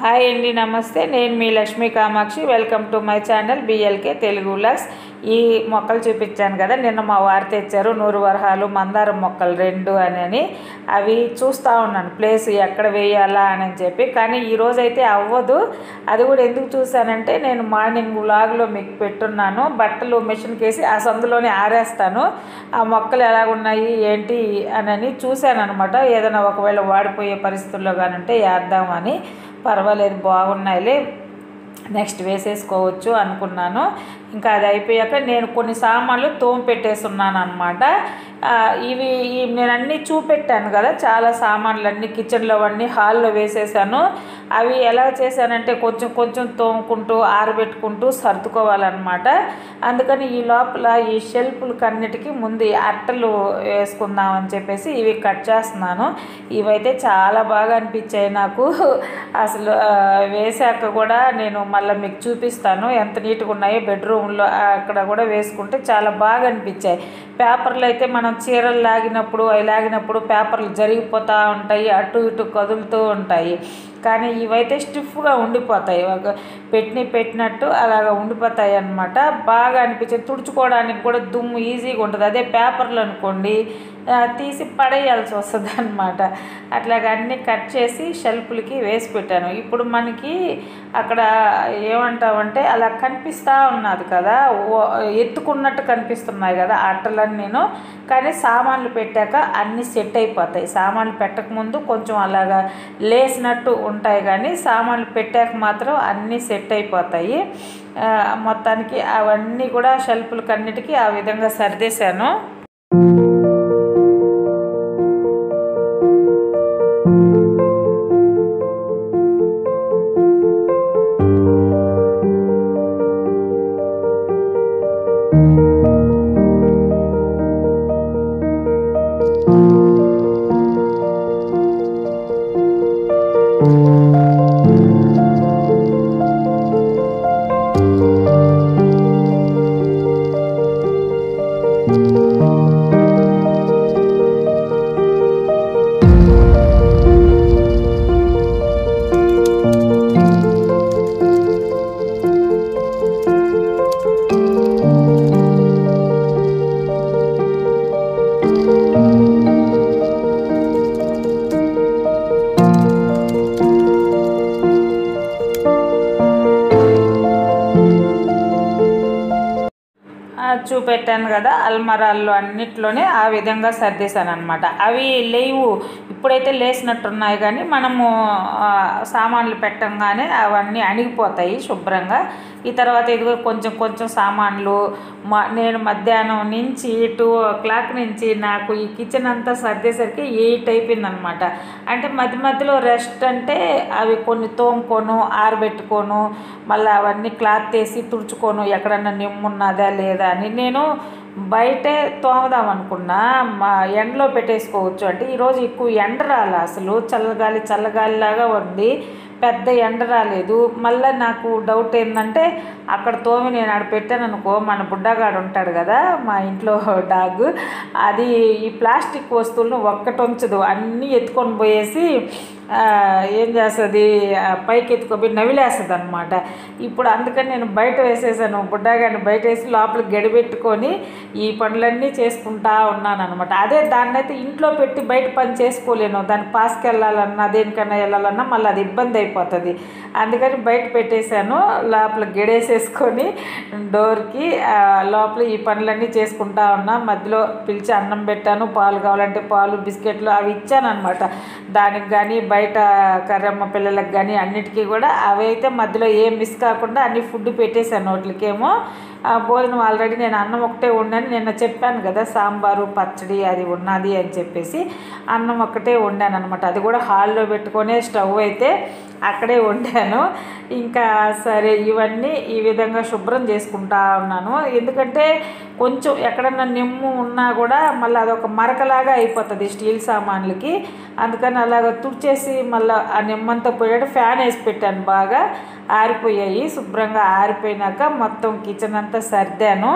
Hi అండి, నమస్తే. నేను మీ Lakshmi Kamakshi. Welcome to my channel BLK Telugu vlogs. ఈ మొక్కలు చూపించాను కదా, నిన్న మా వారు తెచ్చారు. 100 వరహాలు మందారం మొక్కలు 2 అని అవి చూస్తూ ఉన్నాను ప్లేస్ ఎక్కడ వేయాలా అని చెప్పి. కానీ ఈరోజైతే అవ్వదు. అది కూడా ఎందుకు చూశానంటే, నేను మార్నింగ్ వ్లాగ్లో మీకు పెట్టున్నాను. బట్టలు మిషన్కి వేసి ఆ సందులోనే ఆరేస్తాను. ఆ మొక్కలు ఎలాగున్నాయి ఏంటి అని చూశాను అనమాట. ఏదైనా ఒకవేళ వాడిపోయే పరిస్థితుల్లో కానీ ఉంటే వేద్దామని. పర్వాలేదు, బాగున్నాయిలే, నెక్స్ట్ వేసేసుకోవచ్చు అనుకున్నాను. ఇంకా అది అయిపోయాక నేను కొన్ని సామాన్లు తోమి పెట్టేస్తున్నాను అనమాట. ఇవి నేను అన్నీ చూపెట్టాను కదా, చాలా సామాన్లు అన్నీ కిచెన్లో అన్నీ హాల్లో వేసేసాను. అవి ఎలా చేశానంటే కొంచెం కొంచెం తోముకుంటూ ఆరబెట్టుకుంటూ సర్దుకోవాలన్నమాట. అందుకని ఈ లోపల ఈ షెల్ఫ్లకి అన్నిటికీ ముందు అట్టలు వేసుకుందామని చెప్పేసి ఇవి కట్ చేస్తున్నాను. ఇవైతే చాలా బాగా అనిపించాయి నాకు. అసలు వేసాక కూడా నేను మళ్ళీ మీకు చూపిస్తాను ఎంత నీట్గా ఉన్నాయో. బెడ్రూమ్లో అక్కడ కూడా వేసుకుంటే చాలా బాగా అనిపించాయి. పేపర్లు అయితే మనం చీరలు లాగినప్పుడు అవి లాగినప్పుడు పేపర్లు జరిగిపోతూ ఉంటాయి, అటు ఇటు కదులుతూ ఉంటాయి. కానీ ఇవైతే స్టిఫ్గా ఉండిపోతాయి, ఒక పెట్టినట్టు అలాగా ఉండిపోతాయి అన్నమాట. బాగా అనిపించేది. తుడుచుకోవడానికి కూడా దుమ్ము ఈజీగా ఉంటుంది. అదే పేపర్లు అనుకోండి తీసి పడేయాల్సి వస్తుంది అన్నమాట. అట్లాగా అన్నీ కట్ చేసి షెల్ఫ్లకి వేసి పెట్టాను. ఇప్పుడు మనకి అక్కడ ఏమంటామంటే అలా కనిపిస్తూ ఉన్నది కదా, ఎత్తుకున్నట్టు కనిపిస్తున్నాయి కదా అట్టలన్నీ. నేను కానీ సామాన్లు పెట్టాక అన్నీ సెట్ అయిపోతాయి. సామాన్లు పెట్టకముందు కొంచెం అలాగా లేసినట్టు ఉంటాయి, కానీ సామాన్లు పెట్టాక మాత్రం అన్నీ సెట్ అయిపోతాయి. మొత్తానికి అవన్నీ కూడా షెల్ఫ్లకి అన్నిటికీ ఆ విధంగా సర్దేశాను. చూపెట్టాను కదా, అల్మరాల్లో అన్నిట్లోనే ఆ విధంగా సర్దేశాను అనమాట. అవి లేవు, ఇప్పుడైతే లేసినట్టున్నాయి, కానీ మనము సామాన్లు పెట్టంగానే అవన్నీ అణిగిపోతాయి శుభ్రంగా. ఈ తర్వాత ఇదిగో కొంచెం కొంచెం సామాన్లు నేను మధ్యాహ్నం నుంచి 2 o'clock నుంచి నాకు ఈ కిచెన్ అంతా సర్దేసరికి 8 అయిపోయిందనమాట. అంటే మధ్య మధ్యలో రెస్ట్ అంటే అవి కొన్ని తోముకోను ఆరబెట్టుకోను, మళ్ళీ అవన్నీ క్లాత్ వేసి తుడుచుకోను ఎక్కడన్నా నిమ్మున్నదా లేదా అని. నేను బయటే తోమదాం అనుకున్నా, ఎండలో పెట్టేసుకోవచ్చు అంటే ఈరోజు ఎక్కువ ఎండ రాలే, అసలు చల్లగాలిలాగా ఉంది, పెద్ద ఎండ రాలేదు. మళ్ళీ నాకు డౌట్ ఏంటంటే అక్కడ తోమి నేను ఆడ పెట్టాను అనుకో, మన బుడ్డగాడు ఉంటాడు కదా మా ఇంట్లో డాగ్, అది ఈ ప్లాస్టిక్ వస్తువులను ఒక్కటి ఉంచదు, అన్నీ ఎత్తుకొని పోయేసి ఏం చేస్తుంది, పైకి ఎత్తుకొని నవిలేస్తుంది అనమాట. ఇప్పుడు అందుకని నేను బయట వేసేసాను, బుడ్డగాడిని బయట వేసి లోపలికి గడిపెట్టుకొని ఈ పనులన్నీ చేసుకుంటా ఉన్నాను అనమాట. అదే దాన్ని అయితే ఇంట్లో పెట్టి బయట పని చేసుకోలేను, దాన్ని పాస్కి వెళ్ళాలన్నా దేనికన్నా వెళ్ళాలన్నా మళ్ళీ అది ఇబ్బంది అయిపోతుంది. అందుకని బయట పెట్టేశాను, లోపల గెడేసేసుకొని డోర్కి లోపల ఈ పనులన్నీ చేసుకుంటా ఉన్నా. మధ్యలో పిలిచి అన్నం పెట్టాను, పాలు కావాలంటే పాలు బిస్కెట్లు అవి ఇచ్చాను అనమాట. దానికి కానీ బయట కర్రమ్మ పిల్లలకు కానీ అన్నిటికీ కూడా అవి అయితే మధ్యలో ఏం మిస్ కాకుండా అన్ని ఫుడ్ పెట్టేశాను. నోట్లకేమో భోజనం ఆల్రెడీ నేను అన్నం ఒకటే వండాను, నిన్న చెప్పాను కదా సాంబారు పచ్చడి అది ఉన్నది అని చెప్పేసి అన్నం ఒకటే వండాను అనమాట. అది కూడా హాల్లో పెట్టుకొని స్టవ్ అయితే అక్కడే వండాను. ఇంకా సరే ఇవన్నీ ఈ విధంగా శుభ్రం చేసుకుంటా ఉన్నాను. ఎందుకంటే కొంచెం ఎక్కడన్నా నిమ్ము ఉన్నా కూడా మళ్ళీ అదొక మరకలాగా అయిపోతుంది స్టీల్ సామాన్లకి. అందుకని అలాగ తుడిచేసి మళ్ళీ ఆ నిమ్మంతా పోయాడు, ఫ్యాన్ వేసి పెట్టాను, బాగా ఆరిపోయాయి. శుభ్రంగా ఆరిపోయినాక మొత్తం కిచెన్ అంతా సర్దాను.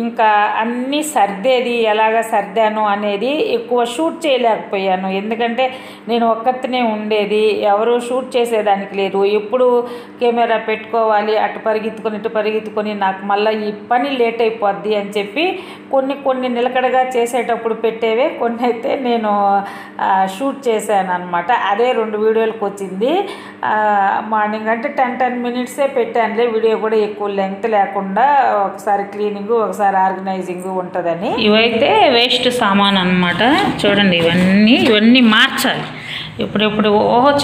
ఇంకా అన్నీ సర్దేది ఎలాగ సర్దాను అనేది ఎక్కువ షూట్ చేయలేకపోయాను. ఎందుకంటే నేను ఒక్కతినే ఉండేది, ఎవరు షూట్ చేసేదానికి లేదు. ఎప్పుడు కెమెరా పెట్టుకోవాలి, అటు పరిగెత్తుకొని ఇటు పరిగెత్తుకొని నాకు మళ్ళీ ఈ పని లేట్ అయిపోద్ది అని చెప్పి కొన్ని నిలకడగా చేసేటప్పుడు పెట్టేవే, కొన్ని అయితే నేను షూట్ చేశాను అనమాట. అదే 2 వీడియోలకు వచ్చింది. మార్నింగ్ అంటే 10 మినిట్సే పెట్టానులే, వీడియో కూడా ఎక్కువ లెంగ్త్ లేకుండా, ఒకసారి క్లీనింగ్ ఒకసారి ఆర్గనైజింగ్ ఉంటుందని. ఇవైతే వేస్ట్ సామాన్ అనమాట. చూడండి, ఇవన్నీ మార్చాలి. ఇప్పుడు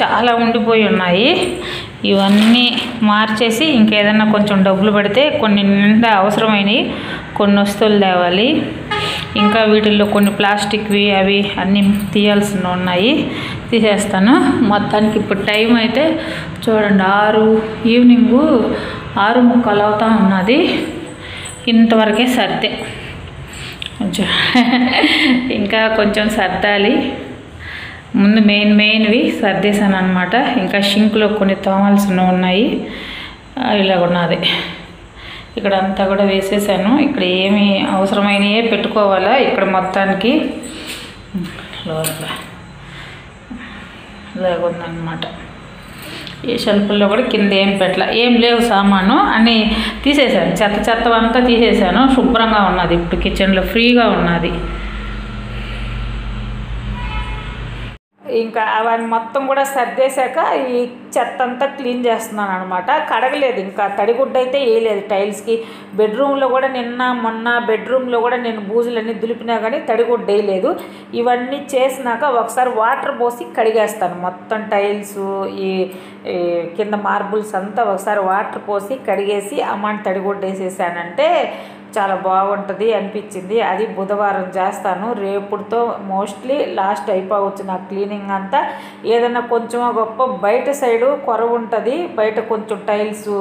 చాలా ఉండిపోయి ఉన్నాయి. ఇవన్నీ మార్చేసి ఇంకేదన్నా కొంచెం డబ్బులు పడితే కొన్ని నిండా అవసరమైనవి కొన్ని వస్తువులు తేవాలి. ఇంకా వీటిల్లో కొన్ని ప్లాస్టిక్వి అవి అన్నీ తీయాల్సి ఉన్నాయి, తీసేస్తాను. మొత్తానికి ఇప్పుడు టైం అయితే చూడండి 6 ఈవినింగ్ 6:45 అవుతా ఉన్నది. ఇంతవరకే సర్దే, ఇంకా కొంచెం సర్దాలి. ముందు మెయిన్వి సర్దేశాను అనమాట. ఇంకా షింక్లో కొన్ని తోమాల్సినవి ఉన్నాయి, ఇలా ఉన్నది. ఇక్కడ అంతా కూడా వేసేసాను. ఇక్కడ ఏమి అవసరమైనవే పెట్టుకోవాలా. ఇక్కడ మొత్తానికి ఇలాగుందన్నమాట. ఈ షెల్ఫ్లో కూడా కింద ఏం లేవు సామాను అని తీసేసాను. చెత్తవంతా తీసేసాను. శుభ్రంగా ఉన్నది. ఇప్పుడు కిచెన్లో ఫ్రీగా ఉన్నది. ఇంకా అవన్నీ మొత్తం కూడా సర్దేశాక ఈ చెత్త అంతా క్లీన్ చేస్తున్నాను అనమాట. కడగలేదు, ఇంకా తడిగుడ్డ అయితే వేయలేదు టైల్స్కి. బెడ్రూమ్లో కూడా మొన్న బెడ్రూమ్లో కూడా నేను బూజులన్నీ దులిపినా కానీ తడిగుడ్డ వేయలేదు. ఇవన్నీ చేసినాక ఒకసారి వాటర్ పోసి కడిగేస్తాను. మొత్తం టైల్స్ ఈ కింద మార్బుల్స్ అంతా ఒకసారి వాటర్ పోసి కడిగేసి అమ్మాని తడిగుడ్డ వేసేసానంటే చాలా బాగుంటుంది అనిపించింది. అది బుధవారం చేస్తాను. రేపుతో మోస్ట్లీ లాస్ట్ అయిపోవచ్చు నా క్లీనింగ్ అంతా. ఏదైనా కొంచెం గొప్ప బయట సైడు కొరవ ఉంటుంది, బయట కొంచెం టైల్స్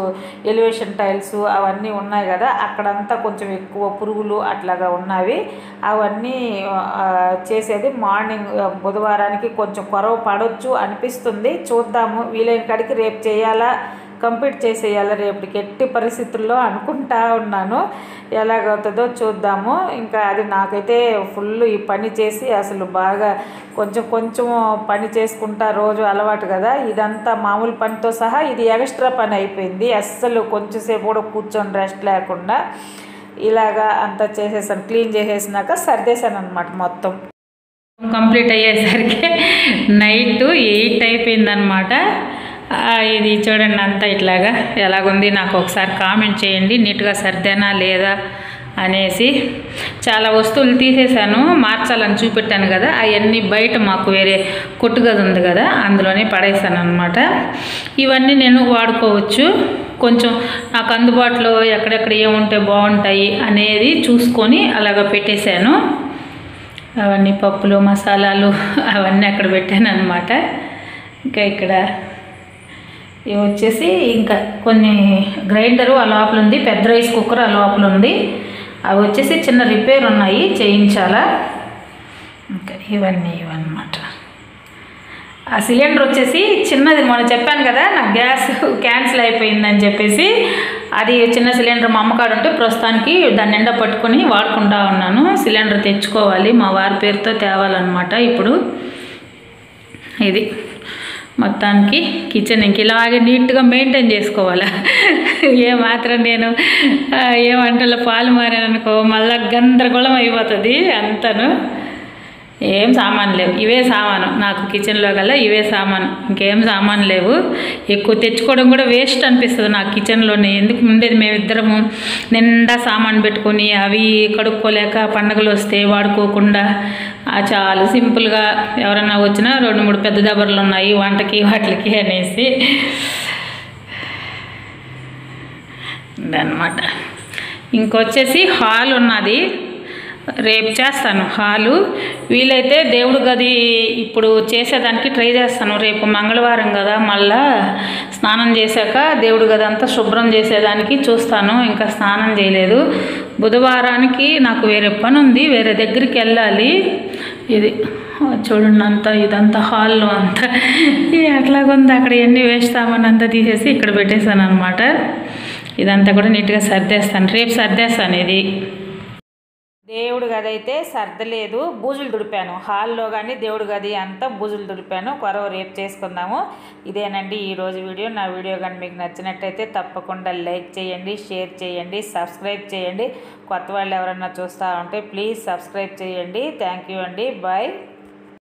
ఎలివేషన్ టైల్స్ అవన్నీ ఉన్నాయి కదా, అక్కడంతా కొంచెం ఎక్కువ పురుగులు అట్లాగా ఉన్నవి. అవన్నీ చేసేది మార్నింగ్ బుధవారానికి కొంచెం కొరవ పడవచ్చు అనిపిస్తుంది. చూద్దాము, వీలైన కాడికి రేపు చేయాలా, కంప్లీట్ చేసేయాలి రేపటికి ఎట్టి పరిస్థితుల్లో అనుకుంటా ఉన్నాను. ఎలాగవుతుందో చూద్దాము. ఇంకా అది నాకైతే ఫుల్ ఈ పని చేసి అసలు బాగా కొంచెం పని చేసుకుంటా రోజు అలవాటు కదా. ఇదంతా మామూలు పనితో సహా ఇది ఎక్స్ట్రా పని అయిపోయింది. అస్సలు కొంచెంసేపు కూడా కూర్చొని రెస్ట్ లేకుండా ఇలాగా అంతా చేసేసాను. క్లీన్ చేసేసినాక సర్దేశాను అనమాట. మొత్తం కంప్లీట్ అయ్యేసరికి నైట్ 8 అయిపోయిందనమాట. ఇది చూడండి అంతా ఇట్లాగా ఎలాగుంది నాకు ఒకసారి కామెంట్ చేయండి. నీట్గా సర్దేనా లేదా అనేసి. చాలా వస్తువులు తీసేసాను, మార్చాలని చూపెట్టాను కదా, అవన్నీ బయట మాకు వేరే కొట్టుగది ఉంది కదా, అందులోనే పడేసాను అనమాట. ఇవన్నీ నేను వాడుకోవచ్చు. కొంచెం నాకు అందుబాటులో ఎక్కడెక్కడ ఏముంటే బాగుంటాయి అనేది చూసుకొని అలాగ పెట్టేశాను. అవన్నీ పప్పులు మసాలాలు అవన్నీ అక్కడ పెట్టాను అనమాట. ఇంకా ఇక్కడ ఇవి వచ్చేసి ఇంకా కొన్ని గ్రైండరు ఆ లోపల ఉంది, పెద్ద రైస్ కుక్కర్ ఆ లోపల ఉంది. అవి వచ్చేసి చిన్న రిపేర్ ఉన్నాయి, చేయించాలా. ఇంకా ఇవన్నీ ఇవన్నమాట. ఆ సిలిండర్ వచ్చేసి చిన్నది, మొన్న చెప్పాను కదా నాకు గ్యాస్ క్యాన్సిల్ అయిపోయిందని చెప్పేసి, అది చిన్న సిలిండర్ మా అమ్మకాడు ఉంటే ప్రస్తుతానికి దాన్ని నిండా పట్టుకొని వాడుకుంటా ఉన్నాను. సిలిండర్ తెచ్చుకోవాలి, మా వారి పేరుతో తేవాలన్నమాట. ఇప్పుడు ఇది మొత్తానికి కిచెన్ ఇంక ఇలాగే నీట్గా మెయింటైన్ చేసుకోవాలా. ఏమాత్రం నేను ఏ వంటలో పాలు మారాననుకో మళ్ళీ గందరగోళం అయిపోతుంది అంతను. ఏం సామాన్ లేవు, ఇవే సామాను నాకు కిచెన్లో కల్లా, ఇవే సామాను, ఇంకేం సామాన్ లేవు. ఎక్కువ తెచ్చుకోవడం కూడా వేస్ట్ అనిపిస్తుంది నాకు కిచెన్లోనే. ఎందుకు ఉండేది మేమిద్దరము నిండా సామాన్ పెట్టుకొని అవి కడుక్కోలేక పండగలు వస్తే వాడుకోకుండా చాలా సింపుల్గా ఎవరన్నా వచ్చినా 2-3 పెద్ద దబర్లు ఉన్నాయి వంటకి వాటికి అనేసి అన్నమాట. ఇంకొచ్చేసి హాల్ ఉన్నది, రేపు చేస్తాను హాలు. వీలైతే దేవుడి గది ఇప్పుడు చేసేదానికి ట్రై చేస్తాను. రేపు మంగళవారం కదా, మళ్ళా స్నానం చేశాక దేవుడి గది అంతా శుభ్రం చేసేదానికి చూస్తాను. ఇంకా స్నానం చేయలేదు. బుధవారానికి నాకు వేరే పని ఉంది, వేరే దగ్గరికి వెళ్ళాలి. ఇది చూడండి అంతా, ఇదంతా హాల్లో అంతా ఎట్లాగుంది. అక్కడ ఎన్ని వేస్తామని అంతా తీసేసి ఇక్కడ పెట్టేశాను అనమాట. ఇదంతా కూడా నీట్గా సర్దేస్తాను, రేపు సర్దేస్తాను ఇది. దేవుడి గది అయితే సర్దలేదు, బూజులు దుడిపాను. హాల్లో కానీ దేవుడి గది అంతా బూజులు దుడిపాను. కొరవ రేపు చేసుకుందాము. ఇదేనండి ఈరోజు వీడియో. నా వీడియో కానీ మీకు నచ్చినట్టయితే తప్పకుండా లైక్ చేయండి, షేర్ చేయండి, సబ్స్క్రైబ్ చేయండి. కొత్త వాళ్ళు ఎవరన్నా చూస్తూ ఉంటే ప్లీజ్ సబ్స్క్రైబ్ చేయండి. థ్యాంక్ యూ అండి. బాయ్.